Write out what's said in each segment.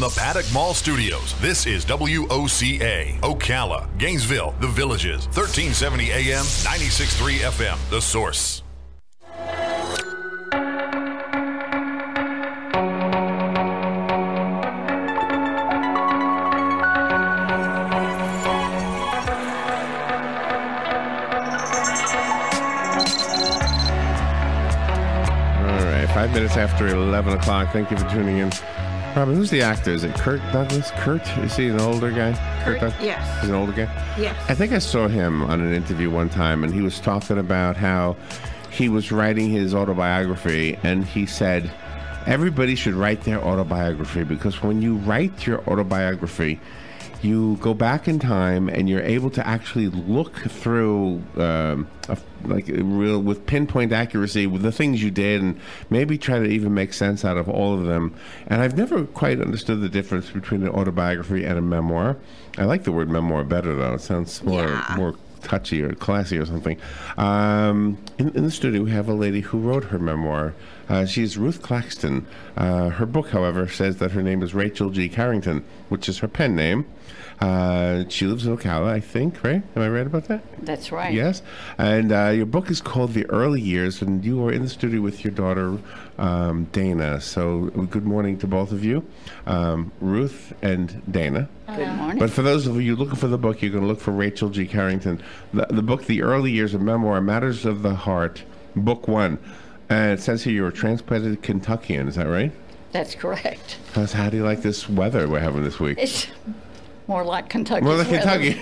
The Paddock Mall Studios. This is WOCA, Ocala, Gainesville, The Villages, 1370 AM, 96.3 FM, The Source. All right, 5 minutes after 11 o'clock. Thank you for tuning in. Robin, who's the actor? Is it Kirk Douglas? Kurt? Is he an older guy? Kurt, yes. He's an older guy? Yes. I think I saw him on an interview one time, and he was talking about how he was writing his autobiography, and he said, everybody should write their autobiography, because when you write your autobiography, you go back in time and you're able to actually look through with pinpoint accuracy with the things you did, and maybe try to even make sense out of all of them. And I've never quite understood the difference between an autobiography and a memoir. I like the word memoir better, though. It sounds more touchy or classy or something. In the studio, we have a lady who wrote her memoir. She's Ruth Claxton. Her book, however, says that her name is Rachel G. Carrington, which is her pen name. She lives in Ocala, I think, right? Am I right about that? That's right. Yes. And your book is called The Early Years, and you are in the studio with your daughter, Dana. So good morning to both of you, Ruth and Dana. Good morning. But for those of you looking for the book, you're going to look for Rachel G. Carrington. The book, The Early Years, a Memoir, Matters of the Heart, Book 1. And it says here you're a transplanted Kentuckian. Is that right? That's correct. How do you like this weather we're having this week? It's more like Kentucky. More like Kentucky.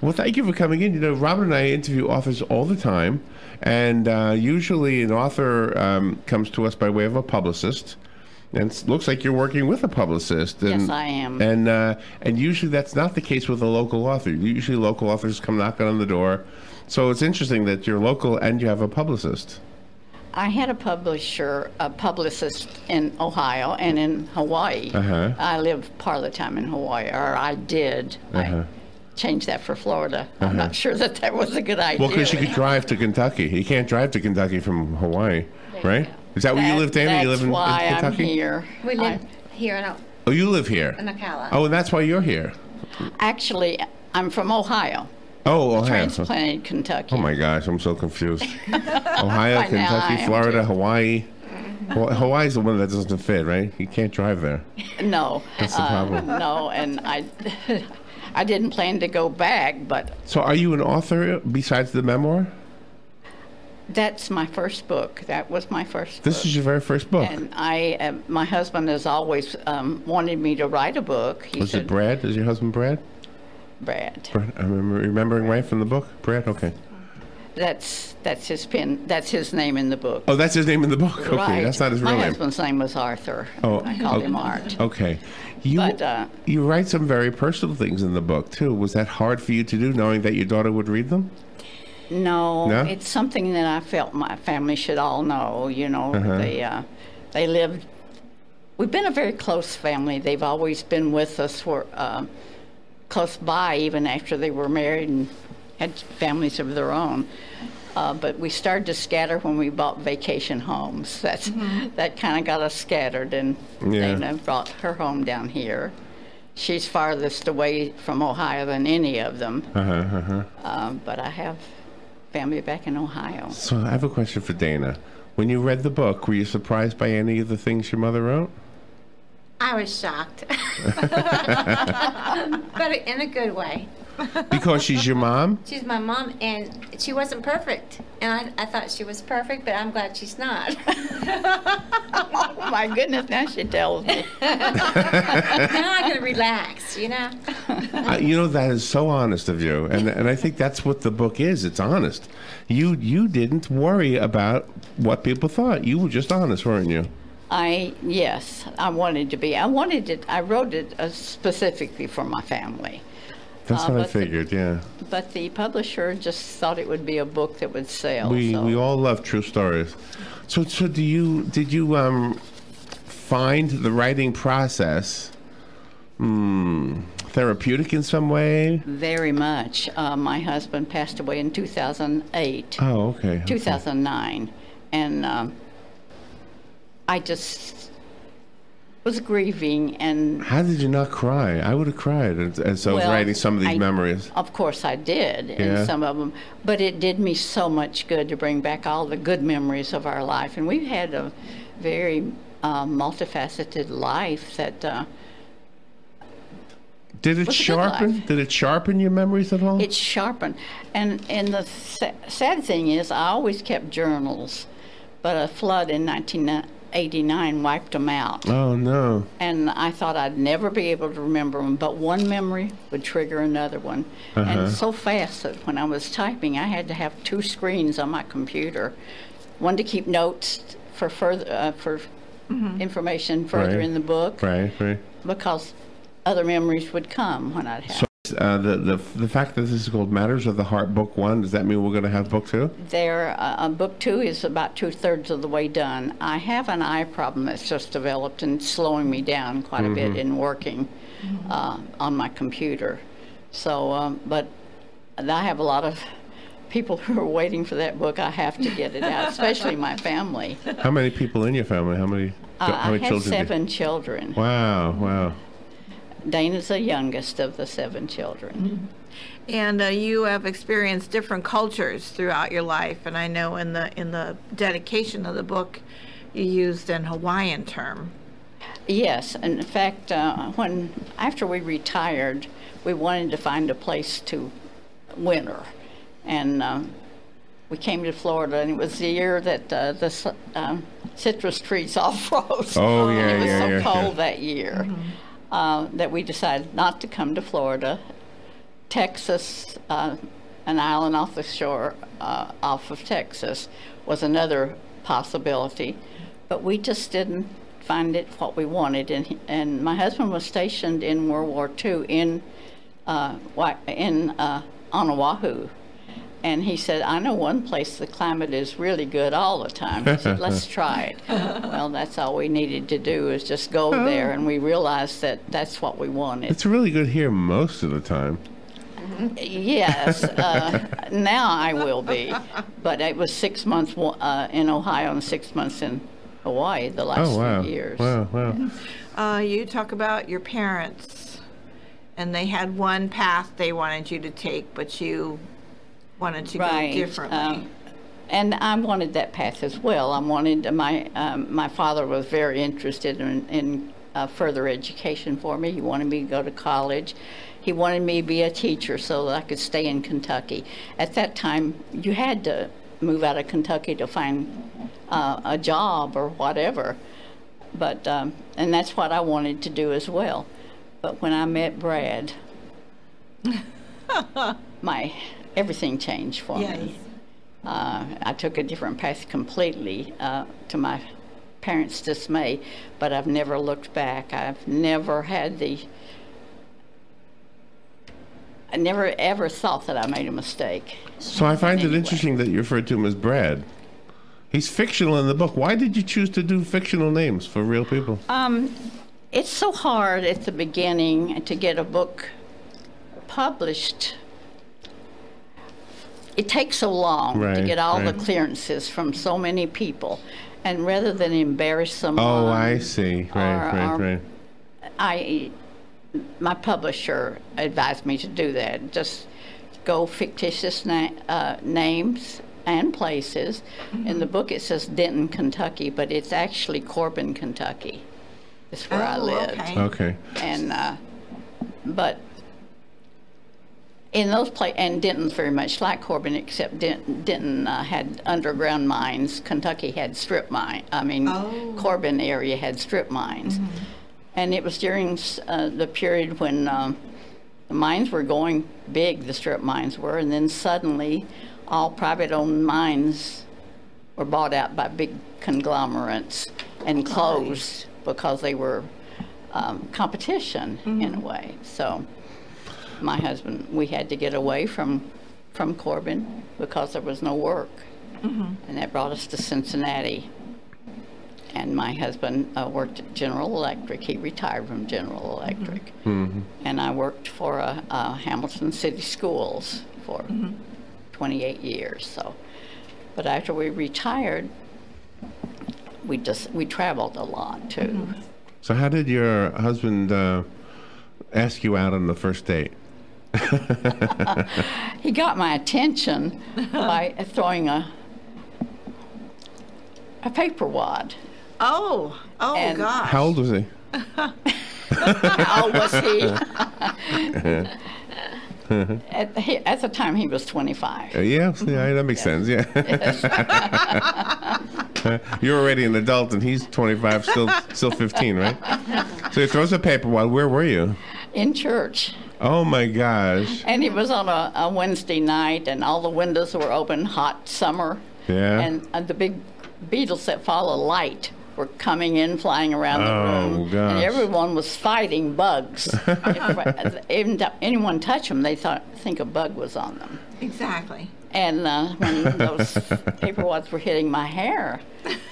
Well, thank you for coming in. You know, Robin and I interview authors all the time, and usually an author comes to us by way of a publicist. And it looks like you're working with a publicist. And, yes, I am. And usually that's not the case with a local author. Usually local authors come knocking on the door. So it's interesting that you're local and you have a publicist. I had a publicist in Ohio and in Hawaii. Uh-huh. I lived part of the time in Hawaii, or I did. Uh-huh. I changed that for Florida. I'm not sure that was a good idea. Well, because you could drive to Kentucky. You can't drive to Kentucky from Hawaii, right? Is that where you live, Dana? You live in Kentucky? That's why I'm here. We live here in Oh, you live here? In Ocala. Oh, and that's why you're here? Actually, I'm from Ohio. Oh, Ohio. Transplanted Kentucky. Oh my gosh, I'm so confused. Ohio, By now, I Kentucky, am Florida, too. Hawaii. Hawaii's the one that doesn't fit, right? You can't drive there. No. That's the problem. No, and I didn't plan to go back, but... So are you an author besides the memoir? That's my first book. That was my first book. This is your very first book. And my husband has always wanted me to write a book. He Was said, it Brad? Is your husband Brad? Brad. Brad, I'm remembering right from the book? Brad? Okay. That's his pen. That's his name in the book. Oh, that's his name in the book? Okay, Right. that's not his real My name. husband's name was Arthur. Oh, I called okay. him Art. Okay. You write some very personal things in the book, too. Was that hard for you to do, knowing that your daughter would read them? No, No? it's something that I felt my family should all know. You know, they lived. We've been a very close family. They've always been with us. Close by, even after they were married and had families of their own. But we started to scatter when we bought vacation homes. That kind of got us scattered, and Dana brought her home down here. She's farthest away from Ohio than any of them. But I have family back in Ohio. So I have a question for Dana. When you read the book, were you surprised by any of the things your mother wrote? I was shocked. But in a good way. Because she's your mom? She's my mom, and she wasn't perfect. And I thought she was perfect, but I'm glad she's not. Oh my goodness, now she tells me. Now I can relax, you know? You know, that is so honest of you. And I think that's what the book is. It's honest. You didn't worry about what people thought. You were just honest, weren't you? Yes, I wanted to be. I wrote it specifically for my family. That's what I figured, yeah. But the publisher just thought it would be a book that would sell. We all love true stories. So did you find the writing process therapeutic in some way? Very much. My husband passed away in 2008. Oh, okay. 2009. And I just was grieving. And how did you not cry? I would have cried as I was writing some of these memories. Of course I did, Yeah. in some of them. But it did me so much good to bring back all the good memories of our life. And we've had a very multifaceted life that Did it was a good sharpen? life. Did it sharpen your memories at all? It's sharpened. And the sad thing is, I always kept journals, but a flood in 1989 wiped them out. Oh no! And I thought I'd never be able to remember them, but one memory would trigger another one. And so fast that when I was typing, I had to have 2 screens on my computer, one to keep notes for further information further in the book, Right. because other memories would come when I'd have. So the fact that this is called Matters of the Heart, Book 1, does that mean we're going to have Book 2? Book 2 is about 2/3 of the way done. I have an eye problem that's just developed and slowing me down quite a bit in working on my computer. So, but I have a lot of people who are waiting for that book. I have to get it out, especially my family. How many people in your family? How many I had children? 7 children. Wow. Dana's the youngest of the 7 children. And you have experienced different cultures throughout your life, and I know in the dedication of the book, you used an Hawaiian term. Yes, and in fact, after we retired, we wanted to find a place to winter, and we came to Florida, and it was the year that the citrus trees all froze. Oh yeah, It was yeah, so cold that year. That we decided not to come to Florida. Texas, an island off the shore off of Texas, was another possibility, but we just didn't find it what we wanted. And my husband was stationed in World War II on Oahu. And he said, I know one place the climate is really good all the time. He said, let's try it. Well, that's all we needed to do is just go there, and we realized that that's what we wanted. It's really good here most of the time. Yes, now I will be. But it was 6 months in Ohio and 6 months in Hawaii the last few years. Wow. You talk about your parents, and they had one path they wanted you to take, but you wanted to go differently. And I wanted that path as well. I wanted my father was very interested in further education for me. He wanted me to go to college. He wanted me to be a teacher so that I could stay in Kentucky. At that time, you had to move out of Kentucky to find a job or whatever. But and that's what I wanted to do as well. But when I met Brad, everything changed for me. I took a different path completely, to my parents' dismay, but I've never looked back. I've never had I never ever thought that I made a mistake. So I find it interesting that you referred to him as Brad. He's fictional in the book. Why did you choose to do fictional names for real people? It's so hard at the beginning to get a book published. It takes so long to get all the clearances from so many people, and rather than embarrass someone. Oh, I see. Right. My publisher advised me to do that. Just go fictitious names and places. In the book it says Denton, Kentucky, but it's actually Corbin, Kentucky. It's where I lived. Okay. And but in those places, and Denton's very much like Corbin, except Denton had underground mines. Kentucky had strip mine. Corbin area had strip mines. And it was during the period when the mines were going big, the strip mines were, and then suddenly all private-owned mines were bought out by big conglomerates and closed because they were competition in a way. So my husband, we had to get away from Corbin because there was no work. And that brought us to Cincinnati. And my husband worked at General Electric. He retired from General Electric. And I worked for Hamilton City Schools for 28 years. So, but after we retired, we traveled a lot too. So how did your husband ask you out on the first date? He got my attention by throwing a paper wad. Oh And gosh. How old was he? How old was he? At the time, he was 25. Yeah, that makes sense. Yeah. You're already an adult, and he's 25, still 15, right? So he throws a paper wad. Where were you? In church. Oh my gosh. And it was on a Wednesday night, and all the windows were open, hot summer. Yeah. And the big beetles that follow light were coming in, flying around the room. Gosh. And everyone was fighting bugs. If anyone touched them, they think a bug was on them. Exactly. And when those paper wads were hitting my hair,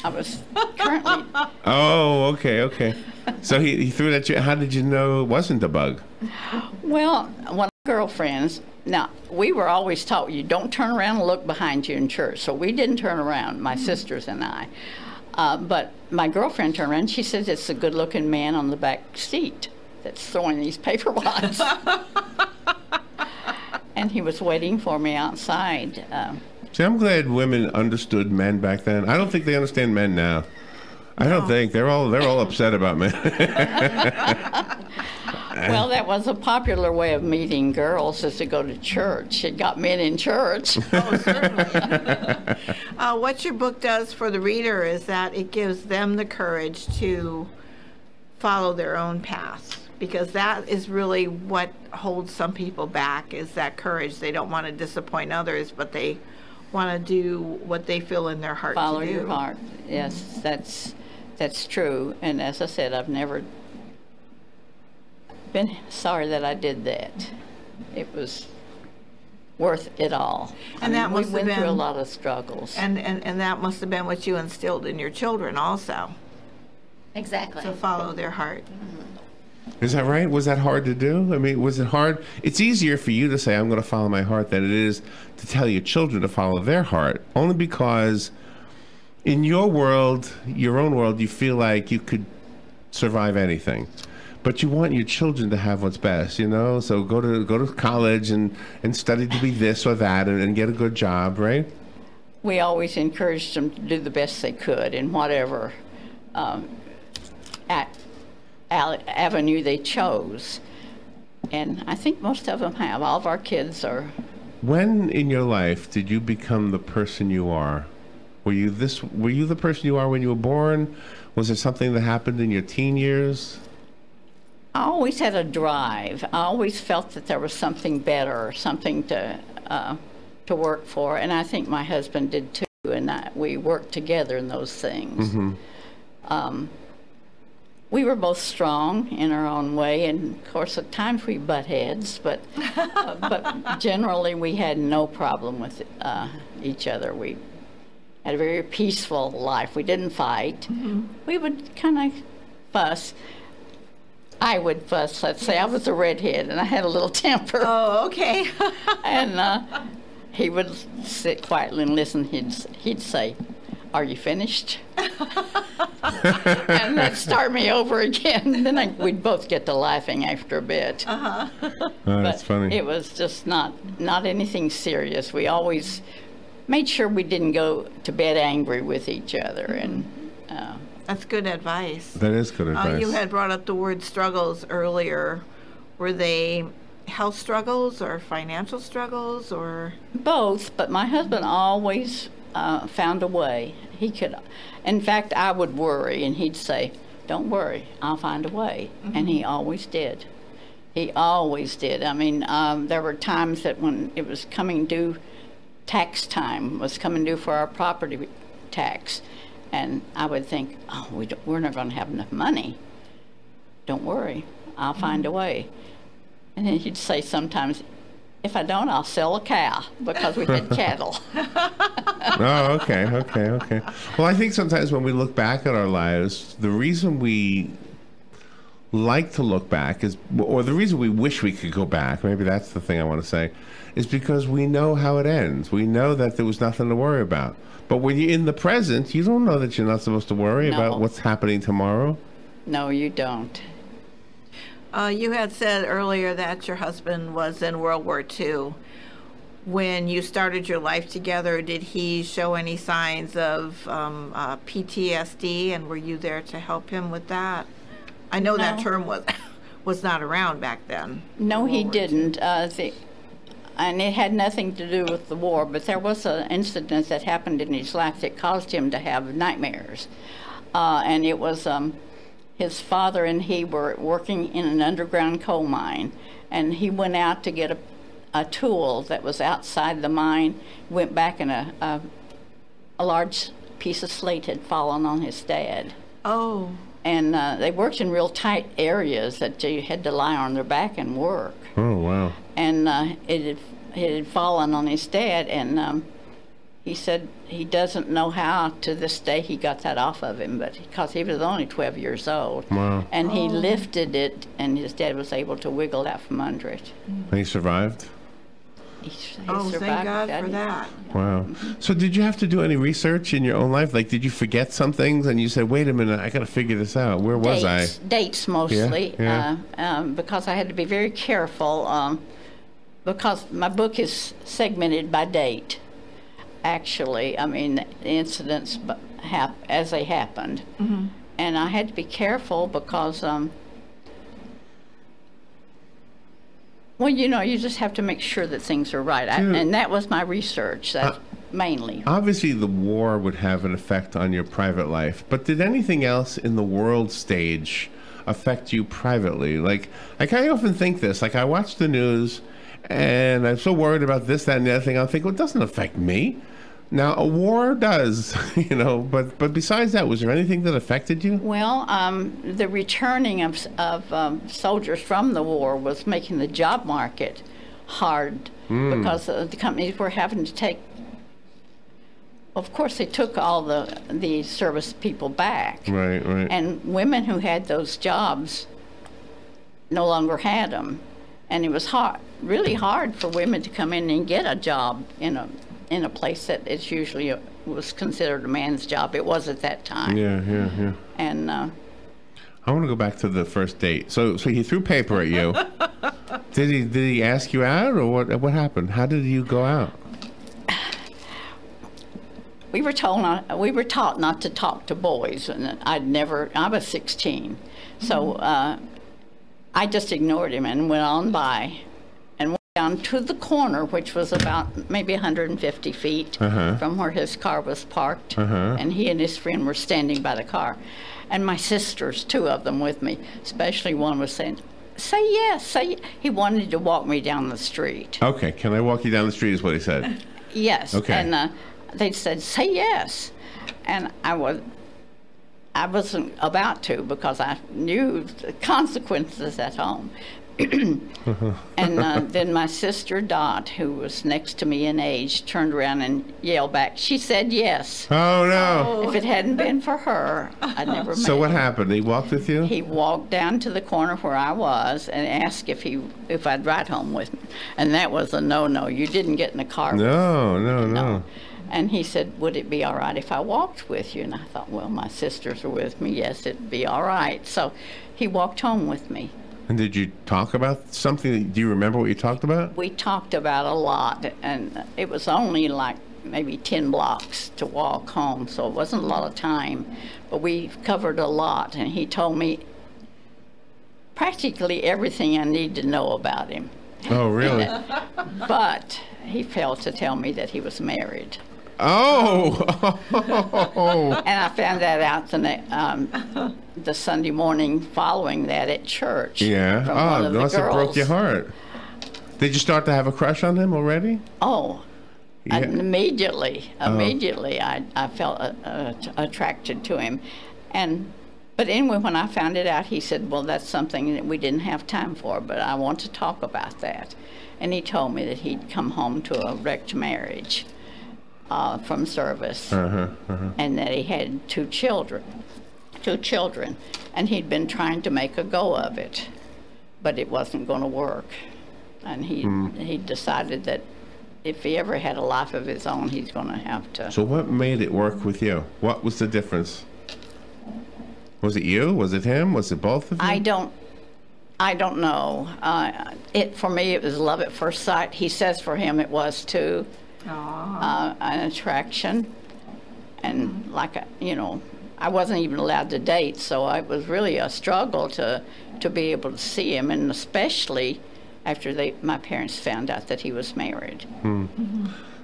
I was currently... Oh, okay. So he threw it at you. How did you know it wasn't a bug? Well, one of my girlfriends, now, we were always taught you don't turn around and look behind you in church. So we didn't turn around, my sisters and I. But my girlfriend turned around and she says it's a good-looking man on the back seat that's throwing these paper wads. And he was waiting for me outside. See, I'm glad women understood men back then. I don't think they understand men now. I don't think they're all upset about men. Well, that was a popular way of meeting girls, is to go to church. It got men in church. Oh, certainly. What your book does for the reader is that it gives them the courage to follow their own path, because that is really what holds some people back, is that courage. They don't want to disappoint others, but they want to do what they feel in their heart Follow to do. your heart. Yes, that's true. And as I said, I've never been sorry that I did that. It was worth it all. And that must we have went through a been- lot of struggles. And that must have been what you instilled in your children also, Exactly. to follow their heart. Is that right? Was that hard to do? I mean, was it hard? It's easier for you to say, I'm going to follow my heart, than it is to tell your children to follow their heart. Only because in your world, your own world, you feel like you could survive anything. But you want your children to have what's best, you know? So go to college and study to be this or that and get a good job, right? We always encouraged them to do the best they could in whatever avenue they chose. And I think most of them have. All of our kids are. When in your life did you become the person you are? Were you the person you are when you were born? Was there something that happened in your teen years? I always had a drive. I always felt that there was something better, something to work for, and I think my husband did too. And we worked together in those things. Mm-hmm. We were both strong in our own way, and of course at times we butt heads, but generally we had no problem with each other. We had a very peaceful life. We didn't fight. Mm-hmm. We would kind of fuss. I would fuss. Let's say I was a redhead and I had a little temper. Oh, okay. And he would sit quietly and listen. He'd say, "Are you finished?" And that'd start me over again. Then we'd both get to laughing after a bit. Oh, that's funny. It was just not anything serious. We always made sure we didn't go to bed angry with each other. And That's good advice. That is good advice. You had brought up the word struggles earlier. Were they health struggles or financial struggles or? both, but my husband always found a way. He could, in fact, I would worry, and he'd say, "Don't worry, I'll find a way." Mm-hmm. And he always did. He always did. I mean, there were times that when it was coming due, tax time was coming due for our property tax, and I would think, "Oh, we're not going to have enough money. Don't worry, I'll find a way." And then he'd say sometimes, "If I don't, I'll sell a cow," because we had cattle. Oh, okay. Well, I think sometimes when we look back at our lives, the reason we like to look back is, or the reason we wish we could go back, maybe that's the thing I want to say, is because we know how it ends. We know that there was nothing to worry about. But when you're in the present, you don't know that you're not supposed to worry No. about what's happening tomorrow. No, you don't. You had said earlier that your husband was in World War II. When you started your life together, did he show any signs of PTSD, and were you there to help him with that? I know that term was not around back then. No, he didn't. And it had nothing to do with the war, but there was an incident that happened in his life that caused him to have nightmares. And it was his father and he were working in an underground coal mine, and he went out to get a tool that was outside the mine, went back, and a large piece of slate had fallen on his dad. Oh. And they worked in real tight areas that you had to lie on their back and work. Oh, wow. And it had fallen on his dad, and he said he doesn't know how to this day he got that off of him, but because he was only 12 years old. Wow. And he lifted it, and his dad was able to wiggle out from under it. And he survived? He Oh, survived thank God that. for that. Wow. So did you have to do any research in your own life? Like, did you forget some things and you said, wait a minute, I got to figure this out. Where was I? Dates mostly, Yeah. because I had to be very careful, because my book is segmented by date, actually. I mean, the incidents as they happened. Mm-hmm. And I had to be careful because, well, you know, you just have to make sure that things are right. And that was my research, mainly. Obviously, the war would have an effect on your private life, but did anything else in the world stage affect you privately? Like, I often think this, like, I watch the news, and I'm so worried about this, that, and the other thing. I think, well, it doesn't affect me. Now, a war does, you know, but besides that, was there anything that affected you? Well, the returning of soldiers from the war was making the job market hard because the companies were having to take, of course, they took all the service people back. Right. And women who had those jobs no longer had them. And it was really hard for women to come in and get a job in a place that it's usually was considered a man's job. It was at that time. Yeah. And I want to go back to the first date. So he threw paper at you. Did he ask you out, or what happened? How did you go out? we were taught not to talk to boys, and I was 16, so I just ignored him and went on by. Down to the corner, which was about maybe 150 feet from where his car was parked, and he and his friend were standing by the car. And my sisters, two of them with me, especially one was saying, say yes, say yes. He wanted to walk me down the street. Okay, can I walk you down the street is what he said. Yes. Okay. And they said, say yes. And I wasn't about to because I knew the consequences at home. And then my sister Dot, who was next to me in age, turned around and yelled back, she said yes. Oh, no. If it hadn't been for her, I'd never So what happened? He walked with you? He walked down to the corner where I was and asked if I'd ride home with me. And that was a no-no. You didn't get in the car with me. No. And he said, would it be all right if I walked with you? And I thought, well, my sisters are with me. Yes, it'd be all right. So he walked home with me. And did you talk about something? Do you remember what you talked about? We talked about a lot, and it was only like maybe 10 blocks to walk home, so it wasn't a lot of time. But we covered a lot, and he told me practically everything I need to know about him. Oh, really? But he failed to tell me that he was married. Oh! And I found that out the Sunday morning following that at church. Yeah. From one of the must have broke girls. your heart. Did you start to have a crush on him already? Oh. Yeah. And immediately, I felt attracted to him. But anyway, when I found it out, he said, well, that's something that we didn't have time for, but I want to talk about that. And he told me that he'd come home to a wrecked marriage from service, and that he had two children, and he'd been trying to make a go of it, but it wasn't going to work. And he decided that if he ever had a life of his own, he's going to have to. So what made it work with you? What was the difference? Was it you? Was it him? Was it both of you? I don't know. For me, it was love at first sight. He says for him it was too. An attraction, and I wasn't even allowed to date, so it was really a struggle to be able to see him, and especially after my parents found out that he was married.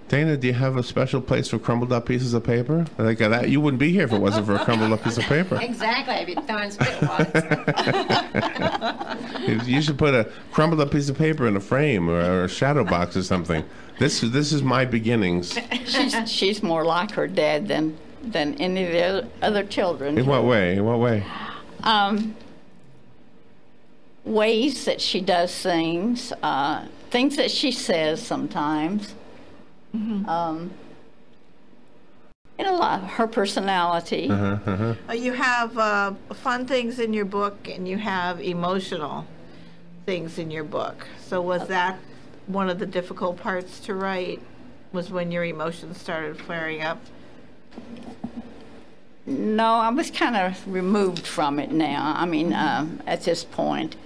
Dana, do you have a special place for crumbled up pieces of paper? Like that, you wouldn't be here if it wasn't for a crumbled up piece of paper. Exactly. I'd be throwing spitwads. You should put a crumbled up piece of paper in a frame or a shadow box or something. This is my beginnings. She's more like her dad than any of the other children. In what way? In what way? Ways that she does things, things that she says sometimes. And a lot of her personality. You have fun things in your book, and you have emotional things in your book. So was that one of the difficult parts to write, was when your emotions started flaring up? No, I was kind of removed from it now. I mean, at this point.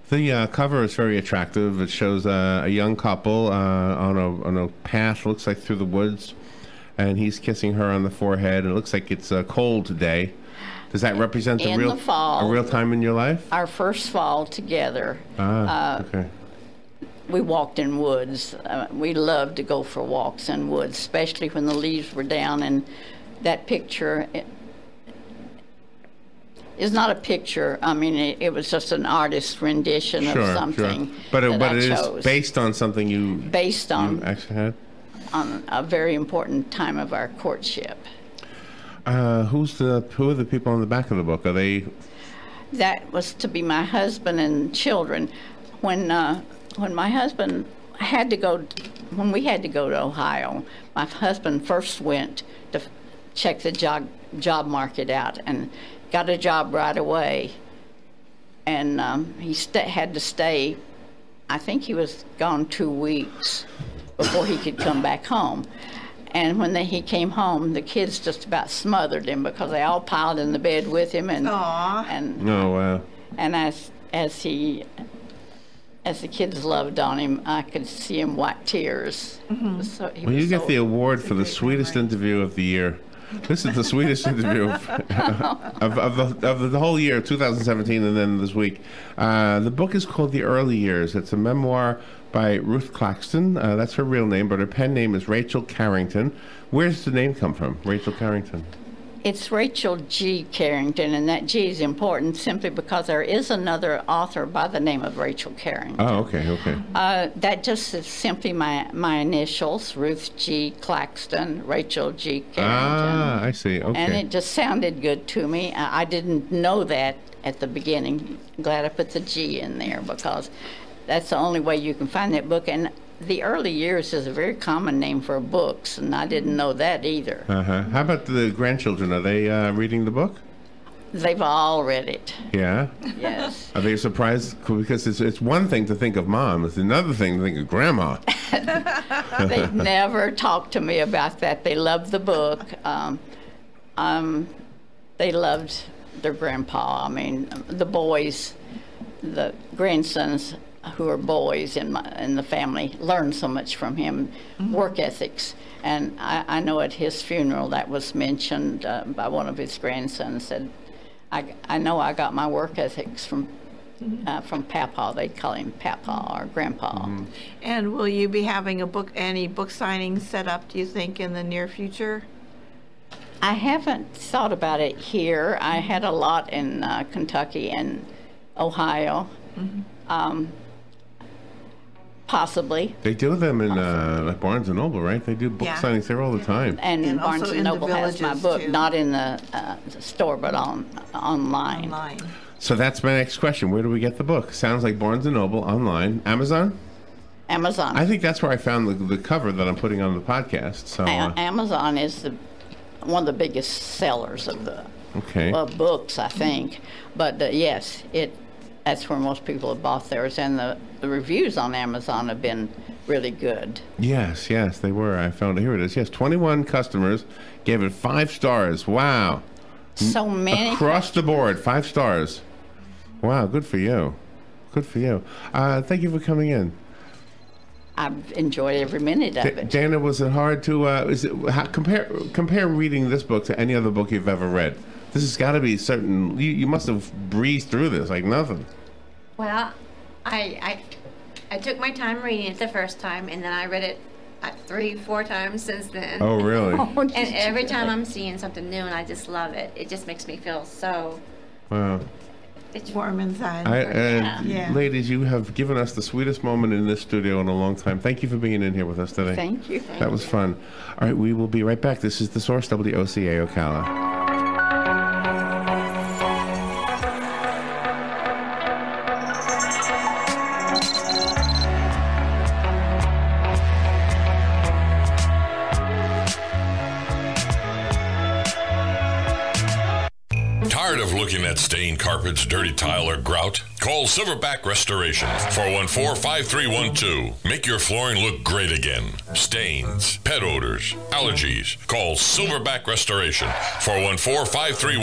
The cover is very attractive. It shows a young couple on a path, looks like through the woods, and he's kissing her on the forehead. It looks like it's a cold day. Does that represent in the fall, a real time in your life? Our first fall together. Okay. We walked in woods. We loved to go for walks in woods, especially when the leaves were down. And that picture is not a picture. I mean, it was just an artist's rendition of something. Sure. But it is based on something you actually had? On a very important time of our courtship. Who are the people on the back of the book? Are they? That was to be my husband and children. When my husband when we had to go to Ohio, my husband first went to check the job market out and got a job right away. And he had to stay. I think he was gone 2 weeks before he could come back home. And when he came home, the kids just about smothered him because they all piled in the bed with him. And oh wow! And as the kids loved on him, I could see him wipe tears. So you get the award for the sweetest interview of the year. This is the sweetest interview of the whole year, 2017, and then this week. The book is called The Early Years. It's a memoir by Ruth Claxton. That's her real name, but her pen name is Rachel Carrington. Where does the name come from, Rachel Carrington? It's Rachel G. Carrington, and that G is important simply because there is another author by the name of Rachel Carrington. Oh, okay. That just is simply my initials, Ruth G. Claxton, Rachel G. Carrington. Ah, I see, okay. And it just sounded good to me. I didn't know that at the beginning. Glad I put the G in there because that's the only way you can find that book. And The Early Years is a very common name for books, and I didn't know that either. How about the grandchildren? Are they reading the book? They've all read it. Yeah? Yes. Are they surprised? Because it's one thing to think of Mom. It's another thing to think of Grandma. They've never talked to me about that. They loved the book. They loved their grandpa. I mean, the boys, the grandsons who are boys in the family learned so much from him, work ethics. And I know at his funeral that was mentioned by one of his grandsons, said, I know I got my work ethics from Papa. They'd call him Papa or Grandpa. And will you be having any book signings set up, do you think, in the near future? I haven't thought about it here. I had a lot in Kentucky and Ohio. Possibly. They do them in like Barnes & Noble, right? They do book signings there all the time. And Barnes & Noble has my book, too. Not in the store, but online. So that's my next question. Where do we get the book? Sounds like Barnes & Noble, online. Amazon? Amazon. I think that's where I found the cover that I'm putting on the podcast. So Amazon is one of the biggest sellers of the books, I think. But yes, that's where most people have bought theirs, and the reviews on Amazon have been really good. Yes, they were. I found it. Here it is. Yes, 21 customers gave it 5 stars. Wow. So many. Across the board, 5 stars. Wow, good for you. Good for you. Thank you for coming in. I've enjoyed every minute of it. Dana, was it hard to compare reading this book to any other book you've ever read? This has got to be certain. You must have breezed through this like nothing. Well, I took my time reading it the first time, and then I read it 3-4 times since then. Oh, really? And every time I'm seeing something new, and I just love it. It just makes me feel so. Wow. It's Warm inside. Yeah. Ladies, you have given us the sweetest moment in this studio in a long time. Thank you for being in here with us today. Thank you. That was fun. All right, we will be right back. This is The Source, WOCA Ocala. Tired of looking at stained carpets, dirty tile, or grout? Call Silverback Restoration, 414-5312. Make your flooring look great again. Stains, pet odors, allergies. Call Silverback Restoration, 414-5312.